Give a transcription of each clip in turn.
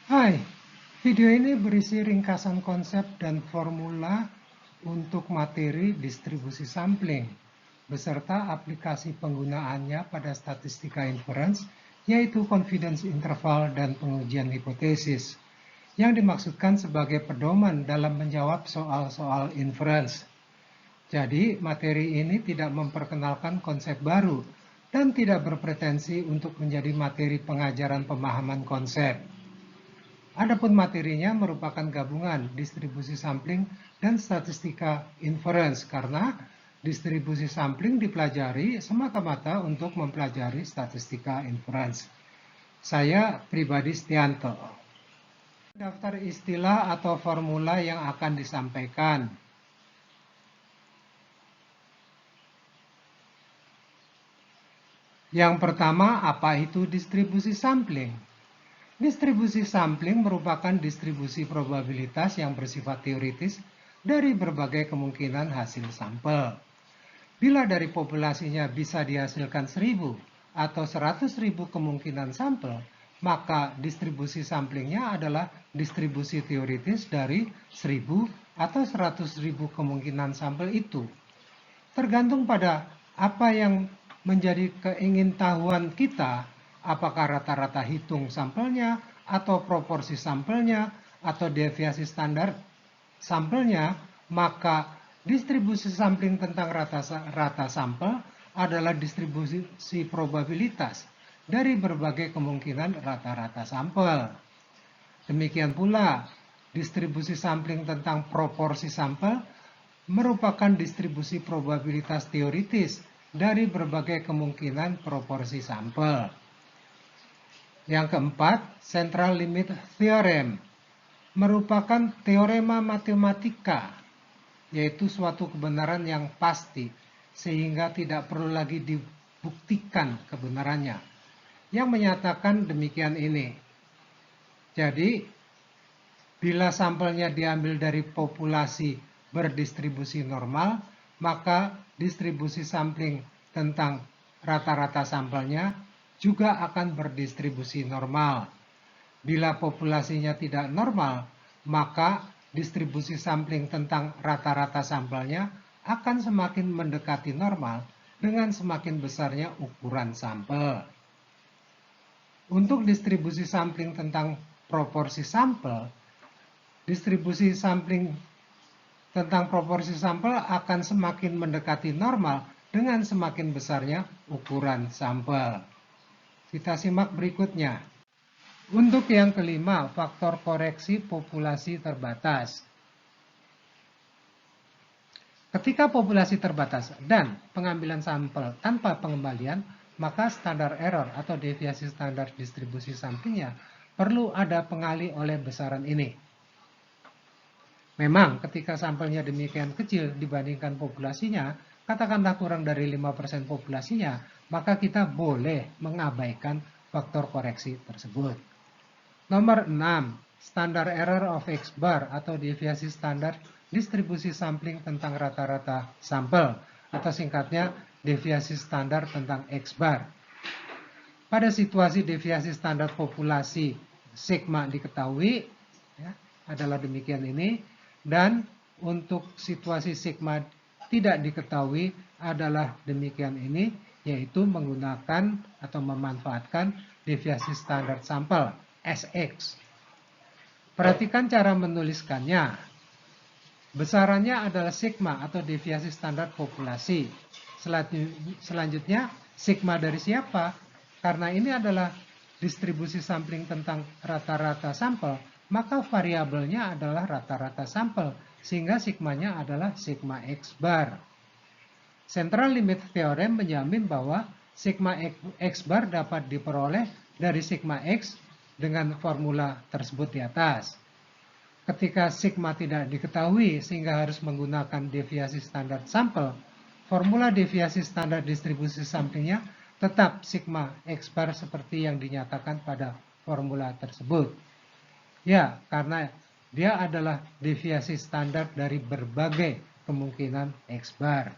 Hai, video ini berisi ringkasan konsep dan formula untuk materi distribusi sampling, beserta aplikasi penggunaannya pada statistika inference, yaitu confidence interval dan pengujian hipotesis, yang dimaksudkan sebagai pedoman dalam menjawab soal-soal inference. Jadi, materi ini tidak memperkenalkan konsep baru dan tidak berpretensi untuk menjadi materi pengajaran pemahaman konsep. Adapun materinya merupakan gabungan distribusi sampling dan statistika inference karena distribusi sampling dipelajari semata-mata untuk mempelajari statistika inference. Saya pribadi Stianto. Daftar istilah atau formula yang akan disampaikan. Yang pertama, apa itu distribusi sampling? Distribusi sampling merupakan distribusi probabilitas yang bersifat teoritis dari berbagai kemungkinan hasil sampel. Bila dari populasinya bisa dihasilkan 1000 atau 100.000 kemungkinan sampel, maka distribusi samplingnya adalah distribusi teoritis dari 1000 atau 100.000 kemungkinan sampel itu. Tergantung pada apa yang menjadi keingintahuan kita, apakah rata-rata hitung sampelnya, atau proporsi sampelnya, atau deviasi standar sampelnya, maka distribusi sampling tentang rata sampel adalah distribusi probabilitas dari berbagai kemungkinan rata-rata sampel. Demikian pula, distribusi sampling tentang proporsi sampel merupakan distribusi probabilitas teoritis dari berbagai kemungkinan proporsi sampel. Yang keempat, central limit theorem merupakan teorema matematika, yaitu suatu kebenaran yang pasti, sehingga tidak perlu lagi dibuktikan kebenarannya, yang menyatakan demikian ini. Jadi, bila sampelnya diambil dari populasi berdistribusi normal, maka distribusi sampling tentang rata-rata sampelnya juga akan berdistribusi normal. Bila populasinya tidak normal, maka distribusi sampling tentang rata-rata sampelnya akan semakin mendekati normal dengan semakin besarnya ukuran sampel. Untuk distribusi sampling tentang proporsi sampel, distribusi sampling tentang proporsi sampel akan semakin mendekati normal dengan semakin besarnya ukuran sampel. Kita simak berikutnya. Untuk yang kelima, faktor koreksi populasi terbatas. Ketika populasi terbatas dan pengambilan sampel tanpa pengembalian, maka standar error atau deviasi standar distribusi samplingnya perlu ada pengali oleh besaran ini. Memang ketika sampelnya demikian kecil dibandingkan populasinya, katakanlah kurang dari 5% populasinya, maka kita boleh mengabaikan faktor koreksi tersebut. Nomor 6, standar error of X bar atau deviasi standar distribusi sampling tentang rata-rata sampel, atau singkatnya deviasi standar tentang X bar. Pada situasi deviasi standar populasi sigma diketahui, ya, adalah demikian ini, dan untuk situasi sigma tidak diketahui adalah demikian ini, yaitu menggunakan atau memanfaatkan deviasi standar sampel SX. Perhatikan cara menuliskannya. Besarannya adalah sigma atau deviasi standar populasi. Selanjutnya, sigma dari siapa? Karena ini adalah distribusi sampling tentang rata-rata sampel, maka variabelnya adalah rata-rata sampel, sehingga sigmanya adalah sigma X bar. Central limit theorem menjamin bahwa sigma X bar dapat diperoleh dari sigma X dengan formula tersebut di atas. Ketika sigma tidak diketahui sehingga harus menggunakan deviasi standar sampel, formula deviasi standar distribusi samplingnya tetap sigma X bar seperti yang dinyatakan pada formula tersebut. Ya, karena dia adalah deviasi standar dari berbagai kemungkinan X bar.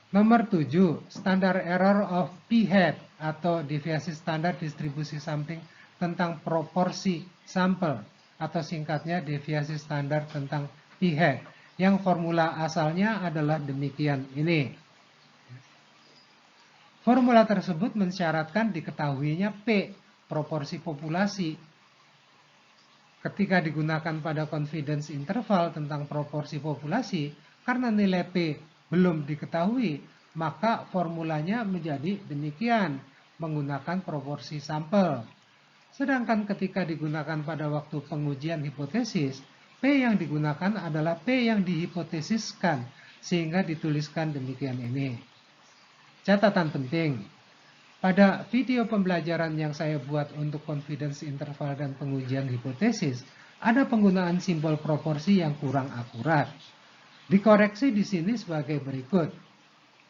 Nomor 7, standar error of p-hat atau deviasi standar distribusi sampling tentang proporsi sampel atau singkatnya deviasi standar tentang p-hat, yang formula asalnya adalah demikian ini. Formula tersebut mensyaratkan diketahuinya P, proporsi populasi. Ketika digunakan pada confidence interval tentang proporsi populasi, karena nilai P belum diketahui, maka formulanya menjadi demikian, menggunakan proporsi sampel. Sedangkan ketika digunakan pada waktu pengujian hipotesis, P yang digunakan adalah P yang dihipotesiskan, sehingga dituliskan demikian ini. Catatan penting, pada video pembelajaran yang saya buat untuk confidence interval dan pengujian hipotesis, ada penggunaan simbol proporsi yang kurang akurat. Dikoreksi di sini sebagai berikut.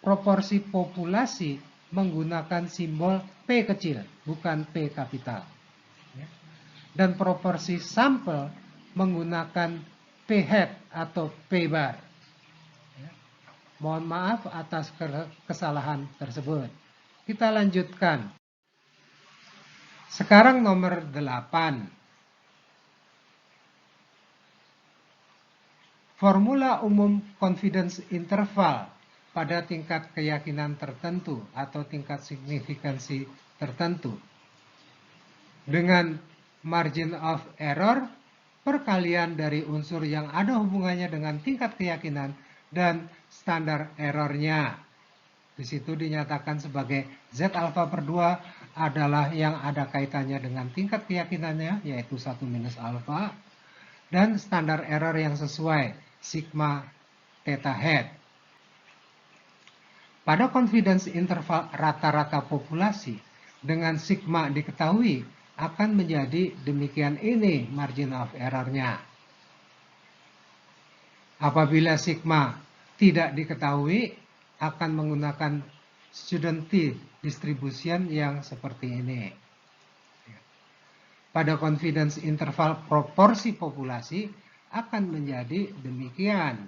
Proporsi populasi menggunakan simbol P kecil, bukan P kapital. Dan proporsi sampel menggunakan p-hat atau p-bar. Mohon maaf atas kesalahan tersebut. Kita lanjutkan. Sekarang nomor 8. Formula umum confidence interval pada tingkat keyakinan tertentu atau tingkat signifikansi tertentu. Dengan margin of error perkalian dari unsur yang ada hubungannya dengan tingkat keyakinan dan standar errornya. Di situ dinyatakan sebagai Z alfa per 2 adalah yang ada kaitannya dengan tingkat keyakinannya, yaitu 1 minus alfa, dan standar error yang sesuai, sigma theta hat. Pada confidence interval rata-rata populasi, dengan sigma diketahui, akan menjadi demikian ini margin of error-nya. Apabila sigma tidak diketahui, akan menggunakan student t distribution yang seperti ini. Pada confidence interval proporsi populasi akan menjadi demikian.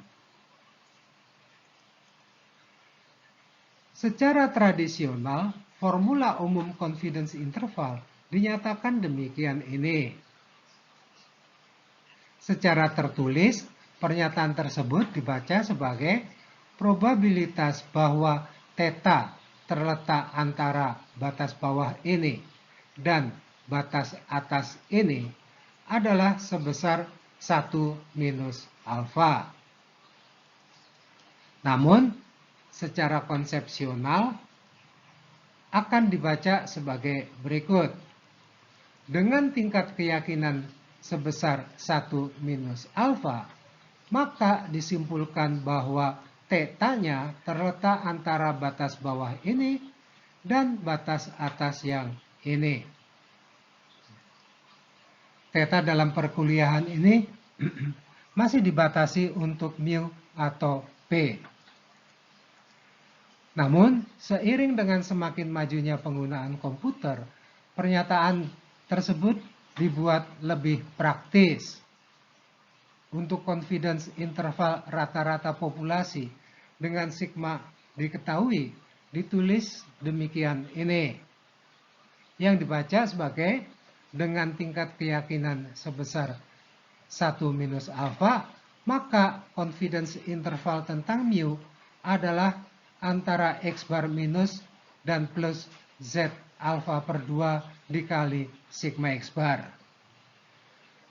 Secara tradisional, formula umum confidence interval dinyatakan demikian ini. Secara tertulis, pernyataan tersebut dibaca sebagai probabilitas bahwa theta terletak antara batas bawah ini dan batas atas ini adalah sebesar 1 minus alfa. Namun, secara konsepsional akan dibaca sebagai berikut. Dengan tingkat keyakinan sebesar 1 minus alfa, maka disimpulkan bahwa theta-nya terletak antara batas bawah ini dan batas atas yang ini. Theta dalam perkuliahan ini masih dibatasi untuk mu atau p. Namun, seiring dengan semakin majunya penggunaan komputer, pernyataan tersebut dibuat lebih praktis. Untuk confidence interval rata-rata populasi dengan sigma diketahui, ditulis demikian ini. Yang dibaca sebagai dengan tingkat keyakinan sebesar 1 minus alfa, maka confidence interval tentang mu adalah antara x bar minus dan plus z alfa per 2 dikali sigma x bar.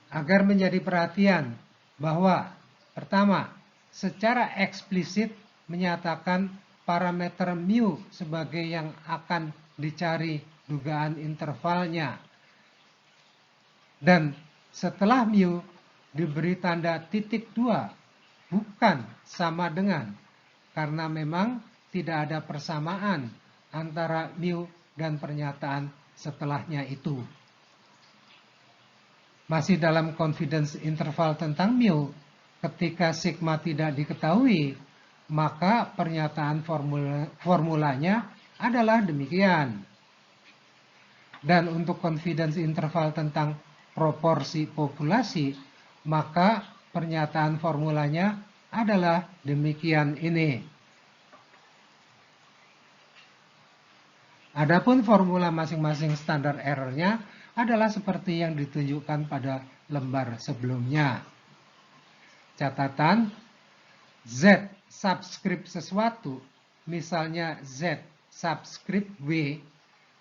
Agar menjadi perhatian bahwa pertama, secara eksplisit menyatakan parameter mu sebagai yang akan dicari dugaan intervalnya. Dan setelah mu diberi tanda titik 2, bukan sama dengan, karena memang tidak ada persamaan antara mu dan pernyataan setelahnya itu. Masih dalam confidence interval tentang mu, ketika sigma tidak diketahui, maka pernyataan formulanya adalah demikian. Dan untuk confidence interval tentang proporsi populasi, maka pernyataan formulanya adalah demikian ini. Adapun formula masing-masing standar errornya adalah seperti yang ditunjukkan pada lembar sebelumnya. Catatan, Z subskrip sesuatu, misalnya Z subskrip W,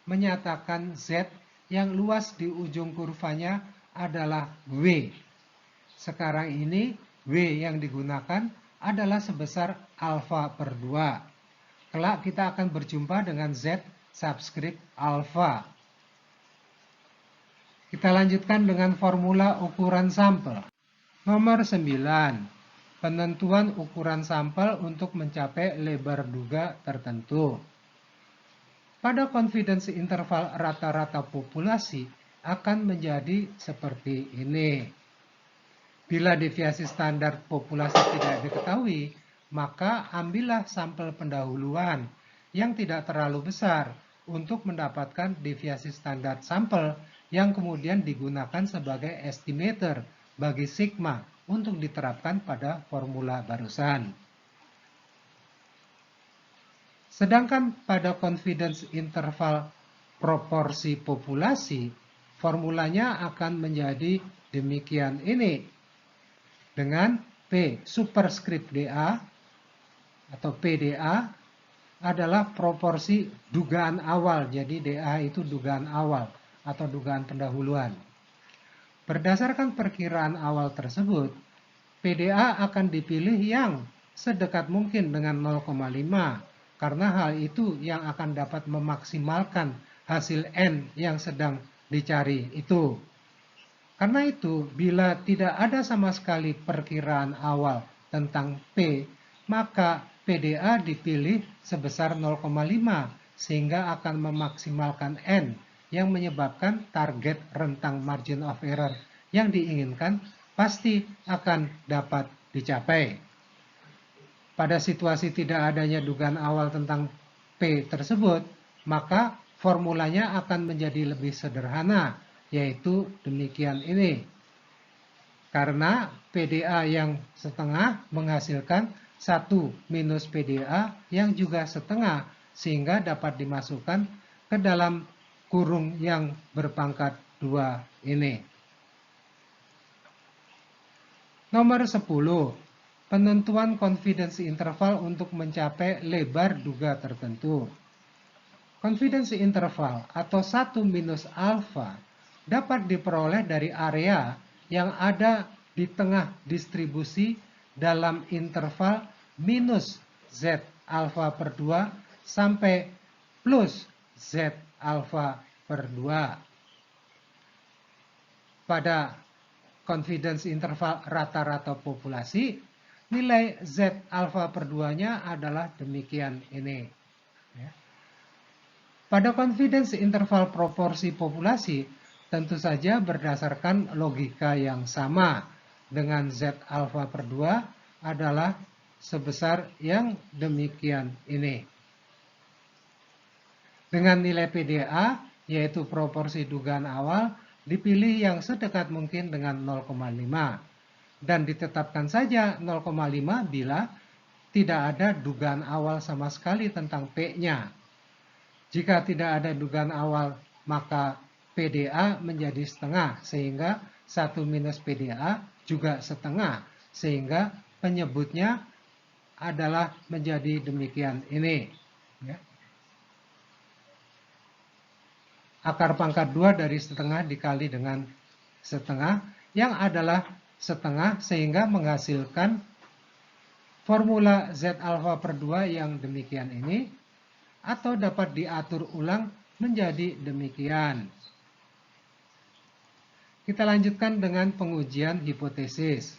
menyatakan Z yang luas di ujung kurvanya adalah W. Sekarang ini W yang digunakan adalah sebesar alfa per 2. Kelak kita akan berjumpa dengan Z subskrip alfa. Kita lanjutkan dengan formula ukuran sampel. Nomor 9. Penentuan ukuran sampel untuk mencapai lebar duga tertentu. Pada confidence interval rata-rata populasi akan menjadi seperti ini. Bila deviasi standar populasi tidak diketahui, maka ambillah sampel pendahuluan yang tidak terlalu besar untuk mendapatkan deviasi standar sampel yang kemudian digunakan sebagai estimator bagi sigma untuk diterapkan pada formula barusan. Sedangkan pada confidence interval proporsi populasi, formulanya akan menjadi demikian ini. Dengan P superscript DA atau PDA adalah proporsi dugaan awal. Jadi DA itu dugaan awal atau dugaan pendahuluan. Berdasarkan perkiraan awal tersebut, PDA akan dipilih yang sedekat mungkin dengan 0,5 karena hal itu yang akan dapat memaksimalkan hasil N yang sedang dicari itu. Karena itu, bila tidak ada sama sekali perkiraan awal tentang P, maka PDA dipilih sebesar 0,5 sehingga akan memaksimalkan N yang menyebabkan target rentang margin of error yang diinginkan pasti akan dapat dicapai. Pada situasi tidak adanya dugaan awal tentang P tersebut, maka formulanya akan menjadi lebih sederhana, yaitu demikian ini. Karena PDA yang setengah menghasilkan 1 minus PDA yang juga setengah, sehingga dapat dimasukkan ke dalam kurung yang berpangkat 2 ini. Nomor 10. Penentuan confidence interval untuk mencapai lebar duga tertentu. Confidence interval atau 1 minus alfa dapat diperoleh dari area yang ada di tengah distribusi dalam interval minus Z alfa per 2 sampai plus Z alfa per 2. Pada confidence interval rata-rata populasi, nilai Z alfa per 2-nya adalah demikian ini. Pada confidence interval proporsi populasi, tentu saja berdasarkan logika yang sama dengan Z alfa per 2 adalah sebesar yang demikian ini. Dengan nilai PDA, yaitu proporsi dugaan awal, dipilih yang sedekat mungkin dengan 0,5. Dan ditetapkan saja 0,5 bila tidak ada dugaan awal sama sekali tentang P-nya. Jika tidak ada dugaan awal, maka PDA menjadi setengah, sehingga 1 minus PDA juga setengah, sehingga penyebutnya adalah menjadi demikian ini. Akar pangkat 2 dari setengah dikali dengan setengah, yang adalah setengah, sehingga menghasilkan formula Z alfa per 2 yang demikian ini, atau dapat diatur ulang menjadi demikian. Kita lanjutkan dengan pengujian hipotesis.